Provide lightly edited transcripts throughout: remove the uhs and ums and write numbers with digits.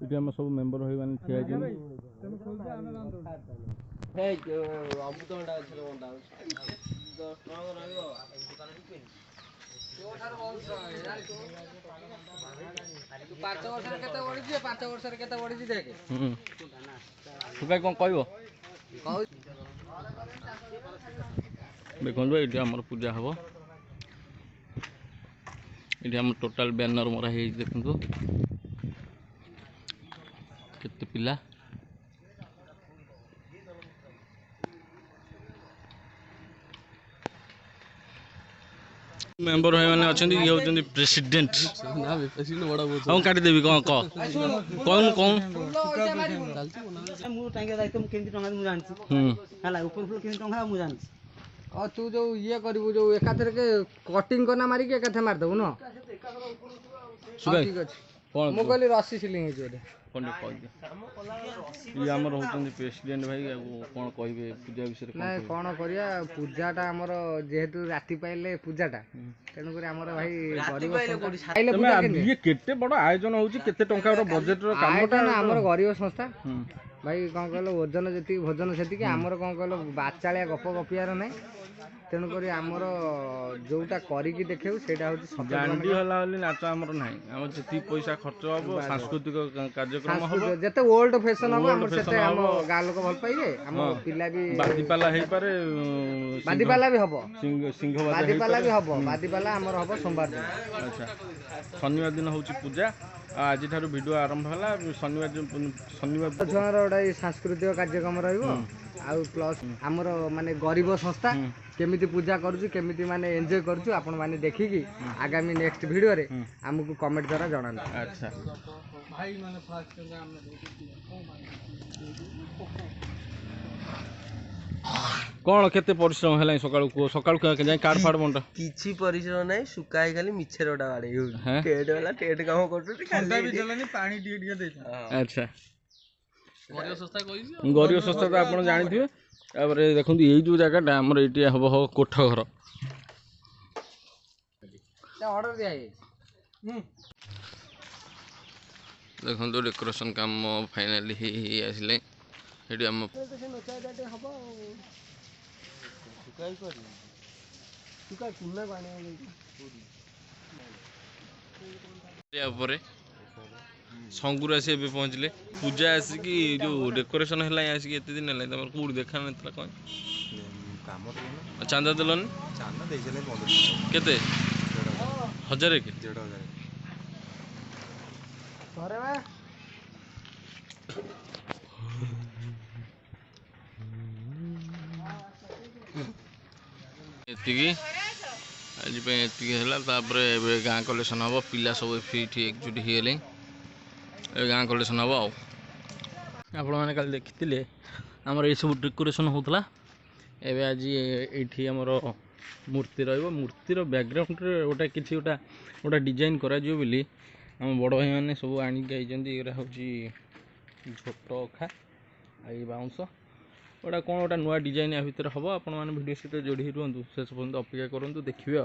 ये आम सब मेम्बर भाई मैंने ठिया भाई कौन कह देखो ये आम पूजा हम ये आम टोटाल बैनर मरा है देखो केते पिला मेंबर भाई मैंने अच्छा ये होती प्रेसिडेंट हम काटी देवी कौन कौन कौन कौन तू जो ये करू जो एकाथर के कटिंग करना मारिक एकाथे मारदेबू न ठीक अच्छे मु कहली रसी सिलिंग ये आमर होचंदी प्रेसिडेंट भाई कौन कहबे पूजा विषय ना कौन करिया पूजाटा आमर जेहेतु राति पाइले पूजाटा तेणु करी आमर भाई गरीब ये केते बड़ आयोजन होची केते टंका बजेट रो कामटा ना आमर गरीब संस्था भाई कौन कहलो ओजन जति भोजन सेति आमर कौन कहलो बाचालिया गप गपियार नै तेणु करी आमर जोटा करिकी देखेउ सेटा होची गांडी हला हली नाच आमर नाही हम जति पैसा खर्च हबो सांस्कृतिक कार्यक्रम हबो जते ओल्ड फैशन हबो हमर सेते हम गा लोक भल पाइबे हम पिला भी बादीपाला हे पारे बादीपाला भी हबो सिंह बादीपाला भी हबो बादीपाला हमर हबो सोमवार दिन अच्छा शनिवार दिन होची पूजा आज ठारू वीडियो आरंभ हला शनिवार छुआर गोटे सांस्कृतिक कार्यक्रम रहिबो आ प्लस हमर माने गरीब संस्था केमिति पूजा करूछु केमिति माने एन्जॉय करूछु आपण माने देखिकी आगामी नेक्स्ट वीडियो रे हमकु कमेंट द्वारा जणान अच्छा भाई माने फास्ट कौन केते परिश्रम है सकाळु सकाळु जाई कार्ड फाड़ बंटा किछि परिश्रम नै सुकाई खाली मिछेरटा बाडे हो टेट वाला टेट काम करथि खाली भी जलानी पानी टिके टिके देता अच्छा गरीब संस्था तो आपण जानिथिबे तापर देखंतु एई जो जगहटा हमर एटी हबो हो कोठ घर ऑर्डर दिया है देखंतु डेकोरेशन काम फाइनली ही आसिले एटी हम संगुर आसी ए पहुँचले पूजा आसिक जो डेकोरेशन है आसिक एत दिन है तुम कौट देखा ना कौन चांदा देलन केते 1000 के एतिकी आज एतिकी है गाँ कलेक्शन हम पिला सब फिट एकजुट होगले गाँ कलेक्शन हम आपण मैंने कल देखी आमर ये सब डेकोरेशन होता एवं आज ये आमर मूर्ति रूर्तिर बैकग्राउंड गोटा कि गोटा डिजाइन करा बोली आम बड़ भाई मैंने सब आणिक हूँ झोट अखा आई बाउंस गोटा कौन गोटा नुआ डिजाइन या भितर हम आपण मैंने वीडियो सहित जोड़ी रुहतु शेष पर्यटन अपेक्षा करूँ देखिए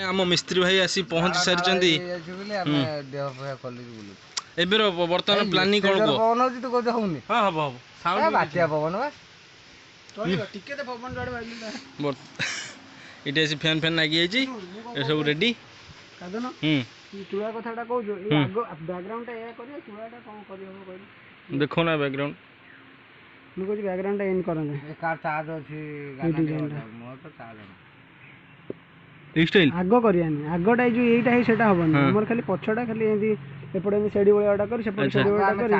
आम मिस्त्री भाई आसी पहुँच सारी बर्तमान प्लानिंग कौन हाँ हम हम ये फैन फैन लगी सब रेडी देखो ना बैकग्राउंड मुझे बैकग्राउंड इन करना कार चार्ज अछि गाना मोर तो चार्ज है स्टाइल आगो करियानी आगोटा जो एटा है सेटा हबन हमर खाली पछटा खाली एदी एपडे में सेडी बळाटा कर सेपडे सेडी बळाटा कर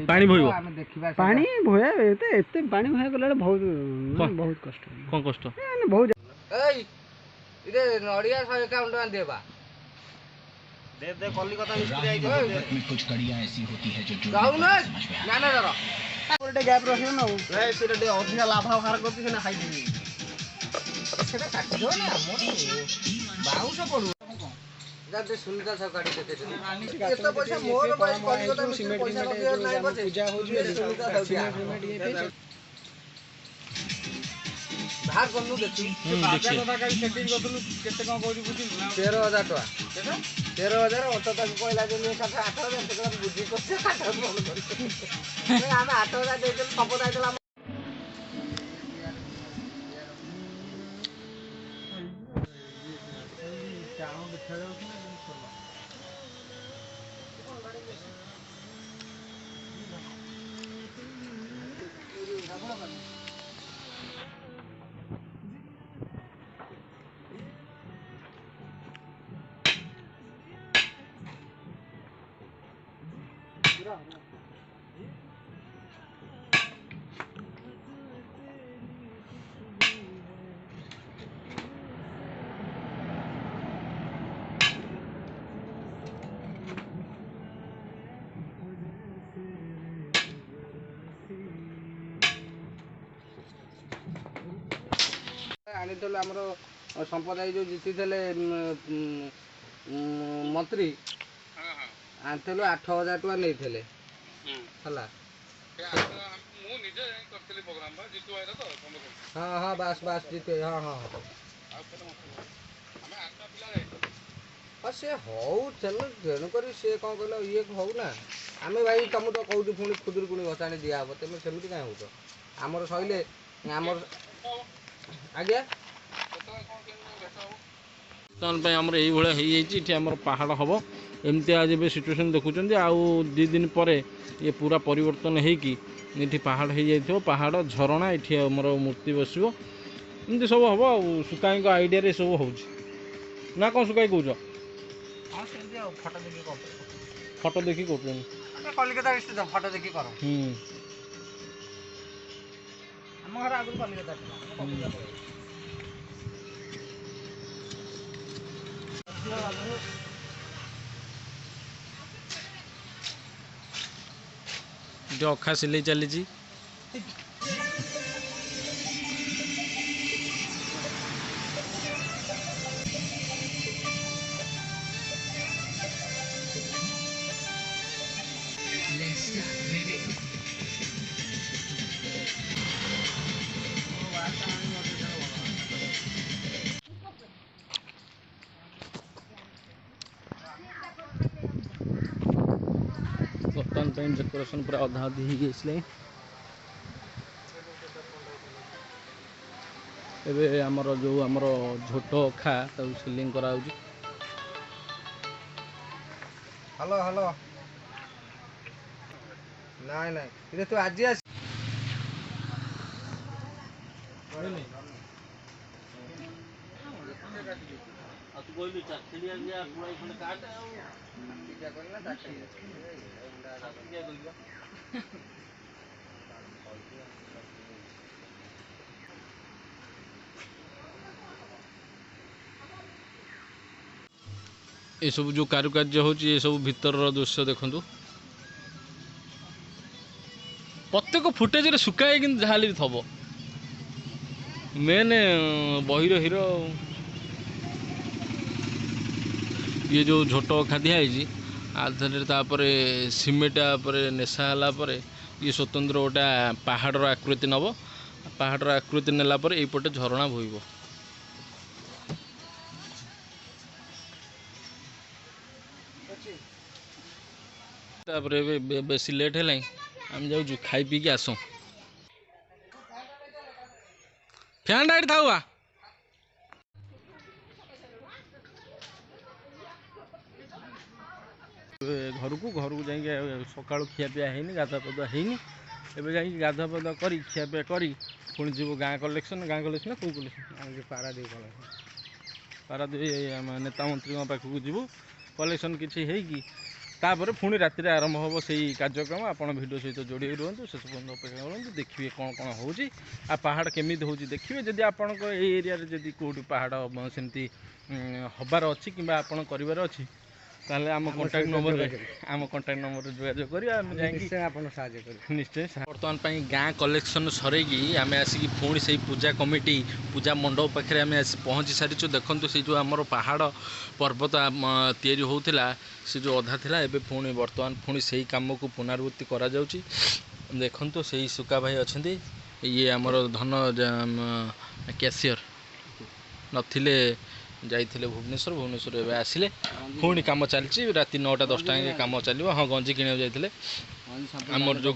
पानी भइबो पानी भया एते पानी भया गला बहुत बहुत कष्ट कोन कष्ट बहुत एई इरे नडिया 151 टका देबा दे दे कलिकता मिस्त्री आई में कुछ कड़ियां ऐसी होती है जो जाऊ ना ना जरा ओटे गैप रखियो ना ए सेटा दे अधिक लाभ हार करती से ना खाई दी सेटा काट दो ना बाउस पड़ू जाते सुनता सब काटी देते ये तो पैसा मोर कलिकता सिमेंट नहीं पूजा हो जे सिमेंट ये ବାହାର କରନୁ ଦେଖୁ 13,000 ଟଙ୍କା 13,000 ଅଟୋ ତାକୁ କହିଲା ଯେ ମୁଁ 8,000 ସେ କହିଲା ବୁଝି କରୁଛି 8,000 ଫୋନ କରିଛି ଆମେ 8,000 ଦେଇଦେଲୁ ସବୁ ଦେଇଦେଲା ଆଣିଥିଲୁ ଆମର ସମ୍ପ୍ରଦାୟ ଯେଉଁ ଜିତିଥିଲେ ମନ୍ତ୍ରୀ ଆଣିଥିଲୁ 8,000 ଟଙ୍କା ନେଇଥିଲେ ହେଲା ହଁ ହଁ ବାସ୍ ବାସ୍ ଜିତେ ହଁ ହଁ ହଁ ସେ ହଉ ତେଣୁକରି ସିଏ କ'ଣ କହିଲ ଇଏ ହଉ ନା ଆମେ ଭାଇ ତମକୁ ତ କହୁଛୁ ପୁଣି ଖୁଦୁରୁକୁଣୀ ଭସାଣି ଦିଆହେବ ତେମେ ସେମିତି କାହିଁ ହେଉଛ ଆମର ସଇଲେ ଆମର ଆଜ୍ଞା ବର୍ତ୍ତମାନ ପାଇଁ ଆମର ଏଇଭଳିଆ ହେଇଯାଇଛି ଏଠି ଆମର ପାହାଡ଼ ହେବ ଏମିତି ଆଜି ଏବେ ସିଚୁଏସନ୍ ଦେଖୁଛନ୍ତି ଆଉ 2 ଦିନ ପରେ ଇଏ ପୁରା ପରିବର୍ତ୍ତନ ହେଇକି ଏଠି ପାହାଡ଼ ହେଇଯାଇଥିବ ପାହାଡ଼ ଝରଣା ଏଠି ଆମର ମୂର୍ତ୍ତି ବସିବ ଏମିତି ସବୁ ହେବ ଆଉ ସୁକାଇଙ୍କ ଆଇଡ଼ିଆରେ ସବୁ ହେଉଛି ନା କ'ଣ ସୁକାଇ କହୁଛ ହଁ ସେମିତି ଆଉ ଫଟୋ ଦେଖି କରୁଛୁ ଫଟୋ ଦେଖି କରୁଛନ୍ତି କଲିକତା ଫଟୋ ଦେଖି କର ଆମ ଘର ଆଗରୁ କଲିକତା ଥିଲା ଏଠି ଅଖା ସିଲେଇ ଚାଲିଛି ବର୍ତ୍ତମାନ ପାଇଁ ଡେକୋରେସନ୍ ପୁରା ଅଧା ଅଧି ହେଇକି ଆସିଲାଣି ଏବେ ଆମର ଯେଉଁ ଆମର ଝୋଟ ଅଖା ତାକୁ ସିଲିଂ କରାହେଉଛି ହ୍ୟାଲୋ ହ୍ୟାଲୋ ନାଇଁ ନାଇଁ ଏବେ ତୁ ଆଜି ଆସି ଏସବୁ ଯେଉଁ କାରୁକାର୍ଯ୍ୟ ହେଉଛି ଏସବୁ ଭିତରର ଦୃଶ୍ୟ ଦେଖନ୍ତୁ ପ୍ରତ୍ୟେକ ଫୁଟେଜରେ ଶୁକାଏ କିନ୍ତୁ ଯାହା ହେଲେ ବି ଥବ ମେନ୍ ବହିର ହିରୋ ଇଏ ଯେଉଁ ଝୋଟ ଅଖା ଦିଆହେଇଛି ଆଧରେ ତାପରେ ସିମେଣ୍ଟ ଉପରେ ନେଶା ହେଲା ପରେ ଇଏ ସ୍ୱତନ୍ତ୍ର ଗୋଟେ ପାହାଡ଼ର ଆକୃତି ନେବ ପାହାଡ଼ର ଆକୃତି ନେଲା ପରେ ଏଇପଟେ ଝରଣା ବୋହିବ ତାପରେ ଏବେ ବେଶୀ ଲେଟ୍ ହେଲାଣି ଆମେ ଯାଉଛୁ ଖାଇ ପିଇକି ଆସୁ ଫ୍ୟାନ୍ଟା ଏଠି ଥାଉ ଘରକୁ ଯାଇକି ସକାଳୁ ଖିଆପିଆ ହେଇନି ଗାଧୁଆ ପାଧୁଆ ହେଇନି ଏବେ ଯାଇକି ଗାଧୁଆ ପାଧୁଆ କରି ଖିଆପିଆ କରି ପୁଣି ଯିବୁ ଗାଁ କଲେକ୍ସନ୍ ନା କେଉଁ କଲେକ୍ସନ୍ ପାରାଦ୍ୱୀପ ଆମ ନେତା ମନ୍ତ୍ରୀଙ୍କ ପାଖକୁ ଯିବୁ କଲେକ୍ସନ୍ କିଛି ହେଇକି ତାପରେ ପୁଣି ରାତିରେ ଆରମ୍ଭ ହେବ ସେଇ କାର୍ଯ୍ୟକ୍ରମ ଆପଣ ଭିଡ଼ିଓ ସହିତ ଯୋଡ଼ି ରୁହନ୍ତୁ ଶେଷ ପର୍ଯ୍ୟନ୍ତ ଅପେକ୍ଷା କରନ୍ତୁ ଦେଖିବେ କ'ଣ ହେଉଛି ଆଉ ପାହାଡ଼ କେମିତି ହେଉଛି ଦେଖିବେ ଯଦି ଆପଣଙ୍କ ଏଇ ଏରିଆରେ ଯଦି କେଉଁଠି ପାହାଡ଼ ସେମିତି ହେବାର ଅଛି କିମ୍ବା ଆପଣ କରିବାର ଅଛି ତାହେଲେ ଆମ କଣ୍ଟାକ୍ଟ ନମ୍ବରରେ ଯୋଗାଯୋଗ କରିବା ଆମେ ଯାଇକି ଆପଣ ସାହାଯ୍ୟ କରିବେ ନିଶ୍ଚୟ ବର୍ତ୍ତମାନ ପାଇଁ ଗାଁ କଲେକ୍ସନ୍ ସରେଇକି ଆମେ ଆସିକି ପୁଣି ସେଇ ପୂଜା କମିଟି ପୂଜା ମଣ୍ଡପ ପାଖରେ ଆମେ ଆସି ପହଞ୍ଚି ସାରିଛୁ ଦେଖନ୍ତୁ ସେଇ ଯେଉଁ ଆମର ପାହାଡ଼ ପର୍ବତ ତିଆରି ହେଉଥିଲା ସେ ଯେଉଁ ଅଧା ଥିଲା ଏବେ ପୁଣି ବର୍ତ୍ତମାନ ପୁଣି ସେଇ କାମକୁ ପୁନରାବୃତ୍ତି କରାଯାଉଛି ଦେଖନ୍ତୁ ସେଇ ସୁକା ଭାଇ ଅଛନ୍ତି ଇଏ ଆମର ଧନ କ୍ୟାସିୟର ନଥିଲେ, ଯାଇଥିଲେ ଭୁବନେଶ୍ୱର ଏବେ ଆସିଲେ, ପୁଣି କାମ ଚାଲିଛି, ରାତି 9ଟା 10ଟା ଯାଏଁ କାମ ଚାଲିବ। ହଁ ଗଞ୍ଜି କିଣିବାକୁ ଯାଇଥିଲେ ଆମର ଯେଉଁ,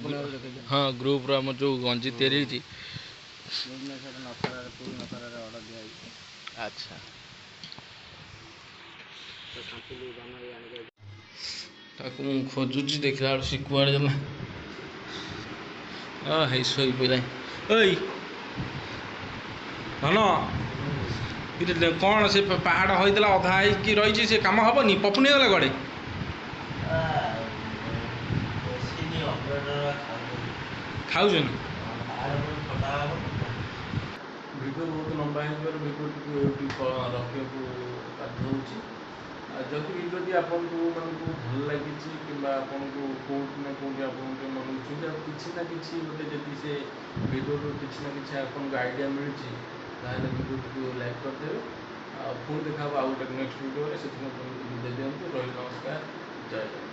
ହଁ ଗ୍ରୁପ୍ର ଆମର ଯେଉଁ ଗଞ୍ଜି ତିଆରି ହେଇଛି। ଆଚ୍ଛା, ତାକୁ ମୁଁ ଖୋଜୁଛି, ଦେଖିଲା ବେଳକୁ ସେ କୁଆଡ଼େ ଗଲା। ହେଇ ଶୋଇ ପଇଲାኝ। ଏଇ ଧନ, କ'ଣ ସେ ପାହାଡ଼ ହୋଇଥିଲା ଅଧା ହେଇକି ରହିଛି, ସେ କାମ ହବନି? ପପୁନି ହେଇଗଲା କୁଆଡ଼େ? ଖାଉଛନ୍ତି। ଭିଡ଼ିଓ ବହୁତ ଲମ୍ବା ହେଇଯିବାରୁ ଭିଡ଼ିଓ ଟିକେ ରଖିବାକୁ ବାଧ୍ୟ ହେଉଛି। ଯଦି ଭିଡ଼ିଓଟି ଆପଣଙ୍କୁ ଭଲ ଲାଗିଛି କିମ୍ବା ଆପଣଙ୍କୁ କେଉଁଠି ନା କେଉଁଠି ଆପଣଙ୍କୁ ମନକୁ ଛୁଇଁଛି, ଆଉ କିଛି ନା କିଛି ଗୋଟେ ଯଦି ସେ ଭିଡ଼ିଓରୁ କିଛି ନା କିଛି ଆପଣଙ୍କୁ ଆଇଡ଼ିଆ ମିଳୁଛି, ତାହେଲେ ଭିଡ଼ିଓଟିକୁ ଲାଇକ୍ କରିଦେବେ। ଆଉ ପୁଣି ଦେଖା ହେବ ଆଉ ଗୋଟେ ନେକ୍ସଟ ଭିଡ଼ିଓରେ। ସେଥିପାଇଁ ବିଦାୟ ଦିଅନ୍ତୁ। ରହିଲି, ନମସ୍କାର, ଜୟ ଜଗନ୍ନାଥ।